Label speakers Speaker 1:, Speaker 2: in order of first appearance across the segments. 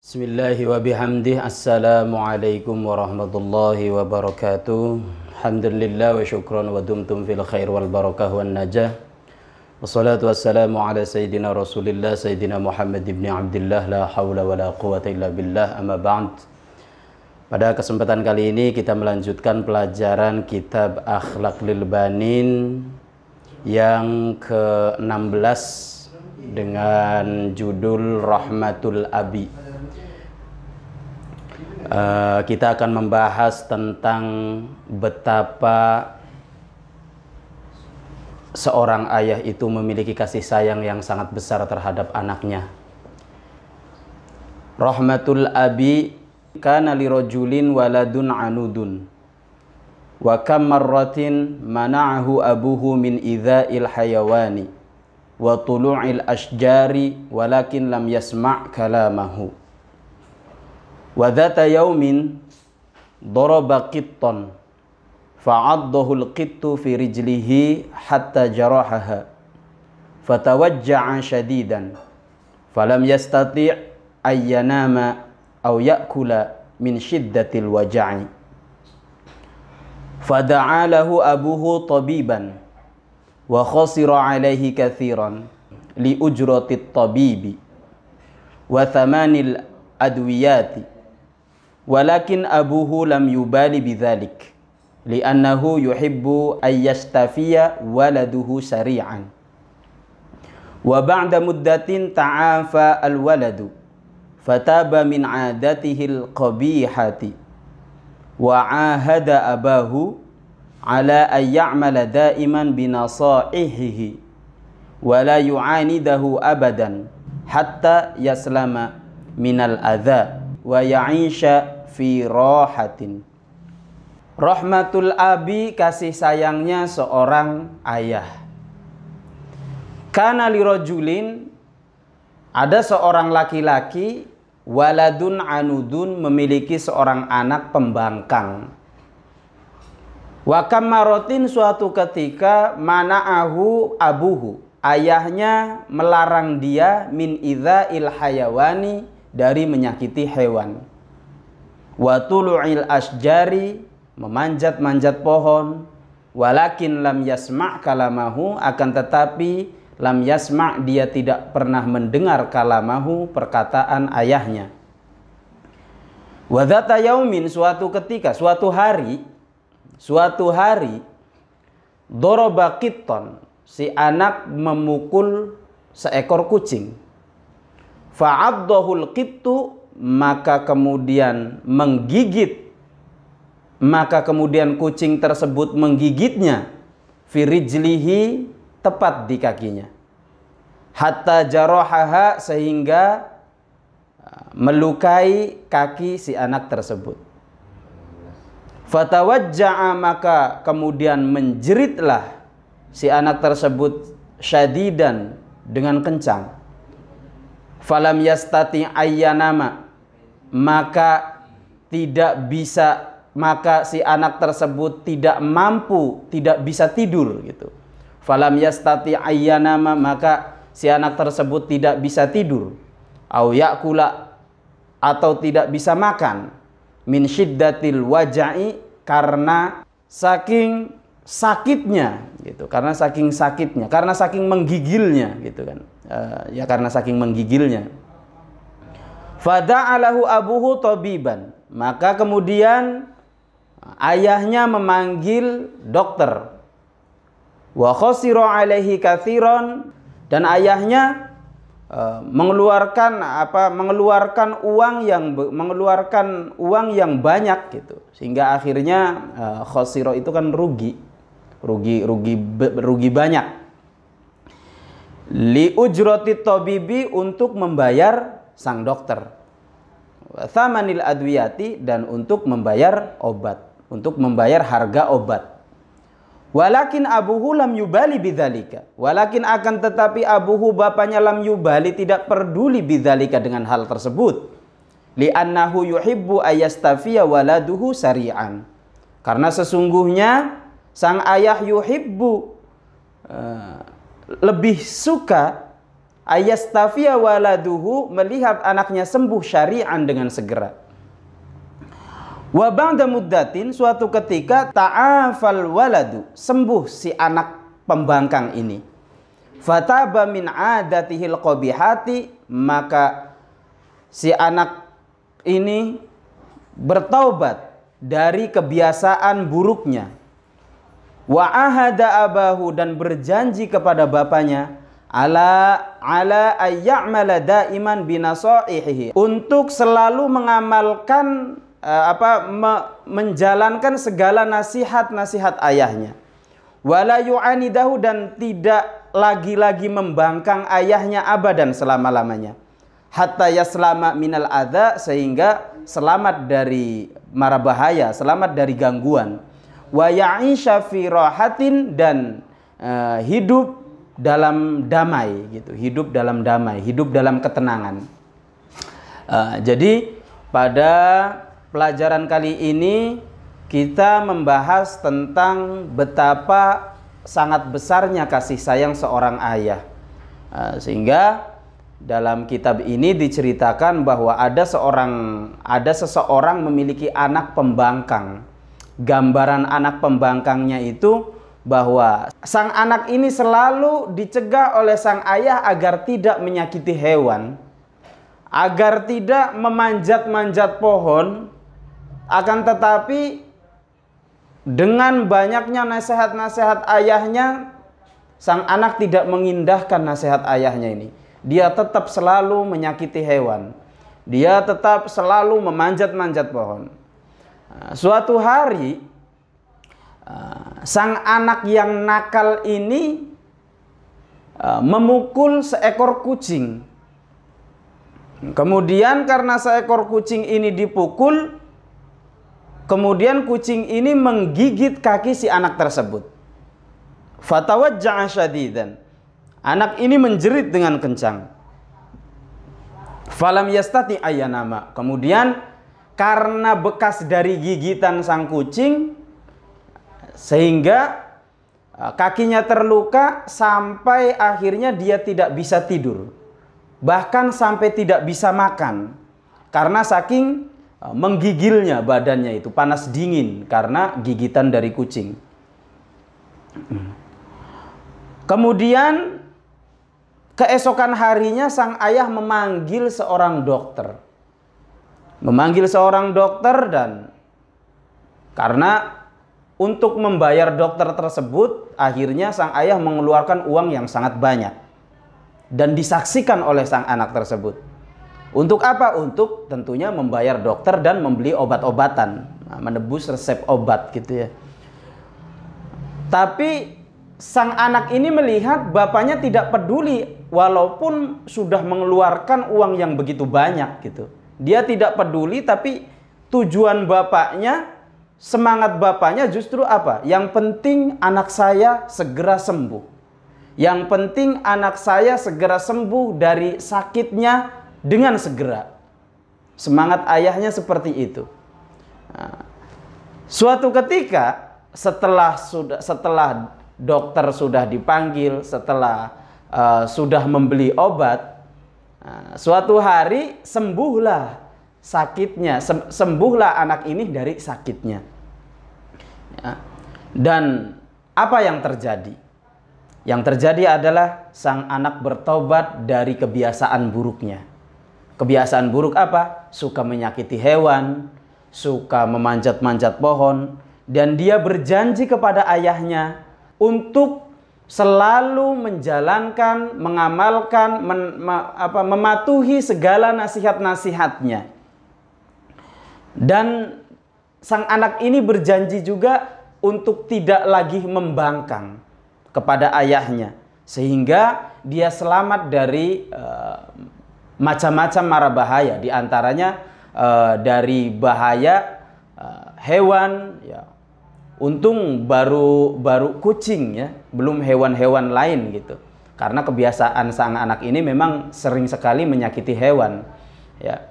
Speaker 1: Bismillahi wa bihamdih. Assalamualaikum warahmatullahi wabarakatuh. Alhamdulillah wa syukran wa dumtum fil khair wal barakah wan najah. Wassalatu wassalamu ala sayyidina Rasulillah sayyidina Muhammad ibn Abdullah la hawla wa la quwata illa billah, amma ba'd. Pada kesempatan kali ini kita melanjutkan pelajaran kitab Akhlaq lil Banin yang ke-16 dengan judul Rahmatul Abi. Kita akan membahas tentang betapa seorang ayah itu memiliki kasih sayang yang sangat besar terhadap anaknya. Rahmatul abi kana lirajulin waladun anudun wa kam marratin mana'ahu abuhu min idza'il hayawani wa tulu'il ashjari walakin lam yasma' kalamahu. Wa dhata yaumin daraba qittan fa'addahu al-qittu fi rijlihi hatta jarahaha fatawajja'a shadidan falam yastati' ay yanama aw ya'kula min shiddatil waja'i fada'a lahu abuhu tabiban wa khasira 'alayhi kathiran li ujratit tabibi wa thamanil adwiyati. Walakin abuhu lam yubali bidzalik li'annahu yuhibbu ay yastafiya waladuhu sari'an. Wa ba'da muddatin ta'afa al-waladu fataba min 'adatihi al-qabihati wa 'ahada abahu ala ay ya'mala da'iman binasaihihi wa la yu'anidahu abadan hatta yaslama minal adha wa ya'isha fi rahatin. Rahmatul abi, kasih sayangnya seorang ayah. Kana lirajulin, ada seorang laki-laki, waladun anudun, memiliki seorang anak pembangkang. Wa kammarotin, suatu ketika mana'ahu abuhu, ayahnya melarang dia min idza'il hayawani, dari menyakiti hewan. Wa tulu'il asjari, memanjat-manjat pohon. Walakin lam yasma' kalamahu, akan tetapi lam yasma', dia tidak pernah mendengar kalamahu, perkataan ayahnya. Wa dzata yaumin, suatu ketika, suatu hari daraba qittan, si anak memukul seekor kucing. Fa'addahul qittu, maka kemudian kucing tersebut menggigitnya fi rijlihi, tepat di kakinya, hatta jarahaha, sehingga melukai kaki si anak tersebut. Fatawajja'a, maka kemudian menjeritlah si anak tersebut syadidan, dengan kencang. Falam yastati ayyanama, maka si anak tersebut tidak mampu, tidak bisa tidur gitu. Falam yastati ayyanama, maka si anak tersebut tidak bisa tidur. Au ya'kula, atau tidak bisa makan. Min syiddatil waja'i, karena saking sakitnya gitu, karena saking menggigilnya gitu kan. Karena saking menggigilnya. Fada'alahu abuhu tabiban, maka kemudian ayahnya memanggil dokter. Wa khasira 'alaihi katsiran, dan ayahnya mengeluarkan uang yang banyak gitu, sehingga akhirnya khasira itu kan rugi banyak. Li ujratit tabibi, untuk membayar sang dokter. Thamanil adwiyati, dan untuk membayar obat, untuk membayar harga obat. Walakin abuhu lam yubali bidzalika, walakin akan tetapi abuhu, bapaknya, lam yubali, tidak peduli bidzalika, dengan hal tersebut. Li'annahu yuhibbu ayastafiya waladuhu sari'an, karena sesungguhnya sang ayah yuhibbu, lebih suka ayastafiya waladuhu, melihat anaknya sembuh syari'an dengan segera. Wa ba'da muddatin, suatu ketika ta'afal waladu, sembuh si anak pembangkang ini. Fataba min adatihil qabihati, maka si anak ini bertaubat dari kebiasaan buruknya. Wa ahada abahu, dan berjanji kepada bapaknya, ala ayya'mala daiman binasaihihi, untuk selalu mengamalkan menjalankan segala nasihat-nasihat ayahnya. Wala yu'anidahu, dan tidak lagi-lagi membangkang ayahnya abadan, selama-lamanya. Hatta yaslama minal adza, sehingga selamat dari mara bahaya, selamat dari gangguan. Wa ya'isha fi rahatin, dan hidup dalam damai gitu, hidup dalam damai, hidup dalam ketenangan. Jadi pada pelajaran kali ini kita membahas tentang betapa sangat besarnya kasih sayang seorang ayah. Sehingga dalam kitab ini diceritakan bahwa ada seseorang memiliki anak pembangkang. Gambaran anak pembangkangnya itu bahwa sang anak ini selalu dicegah oleh sang ayah agar tidak menyakiti hewan, agar tidak memanjat-manjat pohon. Akan tetapi dengan banyaknya nasihat-nasihat ayahnya, sang anak tidak mengindahkan nasihat ayahnya ini. Dia tetap selalu menyakiti hewan. Dia tetap selalu memanjat-manjat pohon. Suatu hari, sang anak yang nakal ini memukul seekor kucing. Kemudian karena seekor kucing ini dipukul, kemudian kucing ini menggigit kaki si anak tersebut. Fatawajja'a syadidan. Anak ini menjerit dengan kencang. Falam yastati ayyanama. Kemudian karena bekas dari gigitan sang kucing, sehingga kakinya terluka sampai akhirnya dia tidak bisa tidur. Bahkan sampai tidak bisa makan. Karena saking menggigilnya badannya itu, panas dingin karena gigitan dari kucing. Kemudian keesokan harinya sang ayah memanggil seorang dokter. Dan karena untuk membayar dokter tersebut, akhirnya sang ayah mengeluarkan uang yang sangat banyak dan disaksikan oleh sang anak tersebut. Untuk apa? Untuk tentunya membayar dokter dan membeli obat-obatan, menebus resep obat gitu ya. Tapi sang anak ini melihat bapaknya tidak peduli walaupun sudah mengeluarkan uang yang begitu banyak gitu. Dia tidak peduli, tapi tujuan bapaknya, semangat bapaknya justru apa? Yang penting anak saya segera sembuh. Yang penting anak saya segera sembuh dari sakitnya dengan segera. Semangat ayahnya seperti itu. Nah, suatu ketika setelah dokter sudah dipanggil, setelah sudah membeli obat, suatu hari sembuhlah sakitnya, sembuhlah anak ini dari sakitnya. Dan apa yang terjadi? Yang terjadi adalah sang anak bertobat dari kebiasaan buruknya. Kebiasaan buruk apa? Suka menyakiti hewan, suka memanjat-manjat pohon, dan dia berjanji kepada ayahnya untuk selalu menjalankan, mengamalkan, mematuhi segala nasihat-nasihatnya. Dan sang anak ini berjanji juga untuk tidak lagi membangkang kepada ayahnya, sehingga dia selamat dari macam-macam mara bahaya, diantaranya dari bahaya hewan ya. Untung baru kucing ya, belum hewan-hewan lain gitu. Karena kebiasaan sang anak ini memang sering sekali menyakiti hewan ya.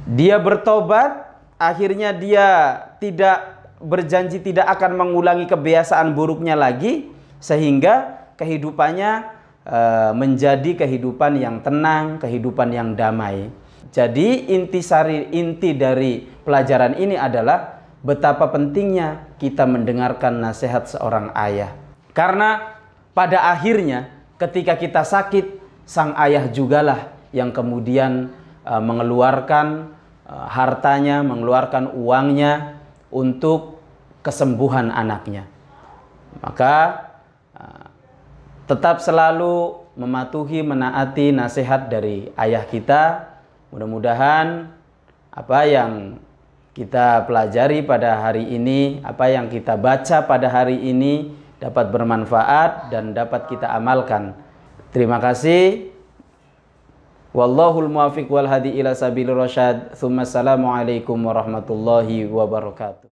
Speaker 1: Dia bertobat, akhirnya dia tidak berjanji tidak akan mengulangi kebiasaan buruknya lagi, sehingga kehidupannya menjadi kehidupan yang tenang, kehidupan yang damai. Jadi inti dari pelajaran ini adalah betapa pentingnya kita mendengarkan nasihat seorang ayah. Karena pada akhirnya ketika kita sakit, sang ayah jugalah yang kemudian mengeluarkan hartanya, mengeluarkan uangnya untuk kesembuhan anaknya. Maka tetap selalu mematuhi, menaati nasihat dari ayah kita. Mudah-mudahan apa yang kita pelajari pada hari ini, apa yang kita baca pada hari ini dapat bermanfaat dan dapat kita amalkan. Terima kasih. Wallahul muwaffiq wal hadi ila sabilir rasyad. Assalamualaikum warahmatullahi wabarakatuh.